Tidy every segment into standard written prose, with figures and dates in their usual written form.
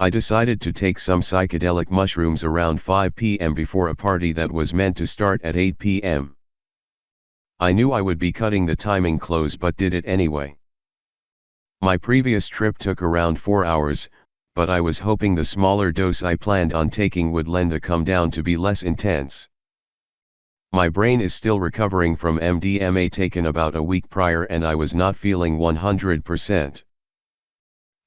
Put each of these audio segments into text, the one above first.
I decided to take some psychedelic mushrooms around 5 p.m. before a party that was meant to start at 8 p.m. I knew I would be cutting the timing close but did it anyway. My previous trip took around 4 hours, but I was hoping the smaller dose I planned on taking would lend the come down to be less intense. My brain is still recovering from MDMA taken about a week prior and I was not feeling 100%.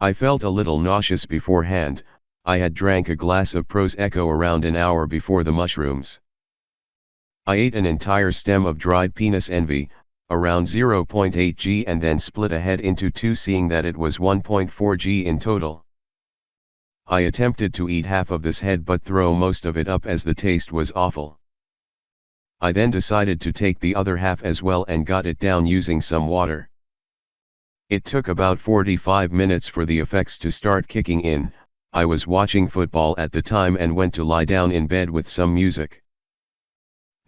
I felt a little nauseous beforehand. I had drank a glass of Prosecco around an hour before the mushrooms. I ate an entire stem of dried penis envy, around 0.8 g, and then split a head into two, seeing that it was 1.4 g in total. I attempted to eat half of this head but throw most of it up as the taste was awful. I then decided to take the other half as well and got it down using some water. It took about 45 minutes for the effects to start kicking in. I was watching football at the time and went to lie down in bed with some music.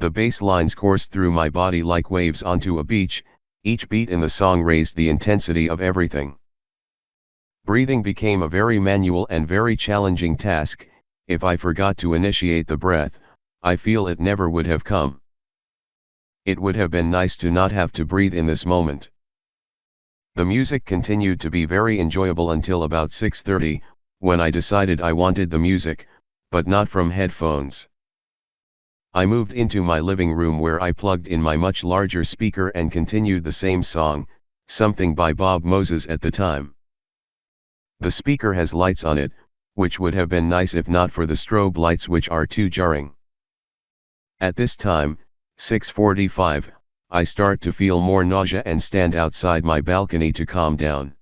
The bass lines coursed through my body like waves onto a beach, each beat in the song raised the intensity of everything. Breathing became a very manual and very challenging task. If I forgot to initiate the breath, I feel it never would have come. It would have been nice to not have to breathe in this moment. The music continued to be very enjoyable until about 6:30, when I decided I wanted the music, but not from headphones. I moved into my living room where I plugged in my much larger speaker and continued the same song, something by Bob Moses at the time. The speaker has lights on it, which would have been nice if not for the strobe lights, which are too jarring. At this time, 6:45, I start to feel more nausea and stand outside my balcony to calm down.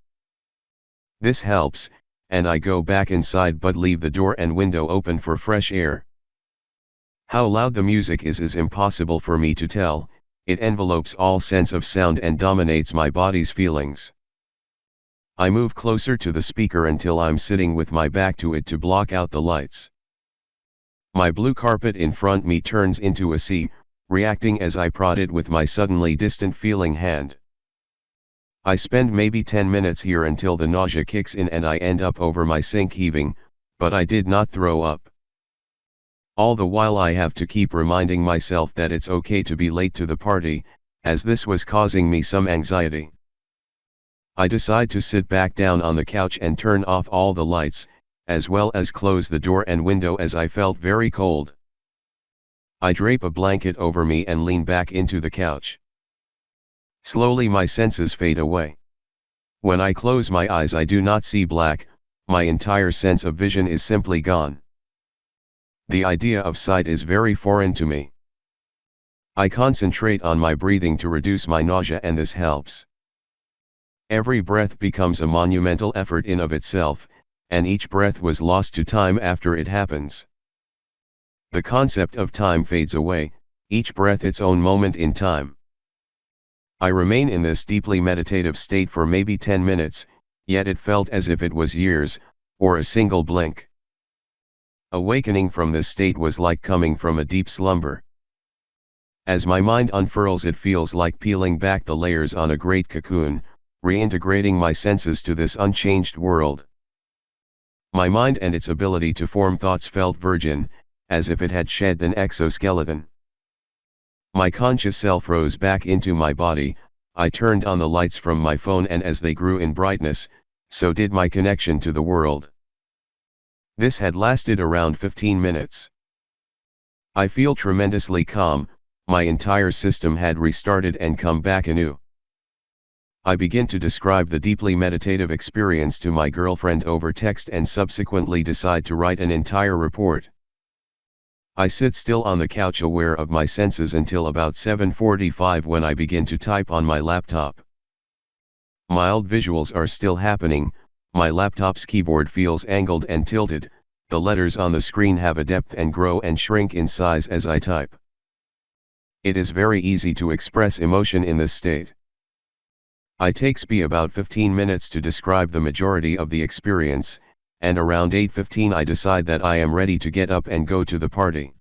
This helps, and I go back inside but leave the door and window open for fresh air. How loud the music is impossible for me to tell. It envelopes all sense of sound and dominates my body's feelings. I move closer to the speaker until I'm sitting with my back to it to block out the lights. My blue carpet in front me turns into a sea, reacting as I prod it with my suddenly distant feeling hand. I spend maybe 10 minutes here until the nausea kicks in and I end up over my sink heaving, but I did not throw up. All the while I have to keep reminding myself that it's okay to be late to the party, as this was causing me some anxiety. I decide to sit back down on the couch and turn off all the lights, as well as close the door and window as I felt very cold. I drape a blanket over me and lean back into the couch. Slowly my senses fade away. When I close my eyes I do not see black, my entire sense of vision is simply gone. The idea of sight is very foreign to me. I concentrate on my breathing to reduce my nausea and this helps. Every breath becomes a monumental effort in of itself, and each breath was lost to time after it happens. The concept of time fades away, each breath its own moment in time. I remain in this deeply meditative state for maybe 10 minutes, yet it felt as if it was years, or a single blink. Awakening from this state was like coming from a deep slumber. As my mind unfurls, it feels like peeling back the layers on a great cocoon, reintegrating my senses to this unchanged world. My mind and its ability to form thoughts felt virgin, as if it had shed an exoskeleton. My conscious self rose back into my body. I turned on the lights from my phone and as they grew in brightness, so did my connection to the world. This had lasted around 15 minutes. I feel tremendously calm, my entire system had restarted and come back anew. I begin to describe the deeply meditative experience to my girlfriend over text and subsequently decide to write an entire report. I sit still on the couch aware of my senses until about 7:45 when I begin to type on my laptop. Mild visuals are still happening, my laptop's keyboard feels angled and tilted, the letters on the screen have a depth and grow and shrink in size as I type. It is very easy to express emotion in this state. It takes me about 15 minutes to describe the majority of the experience, and around 8:15 I decide that I am ready to get up and go to the party.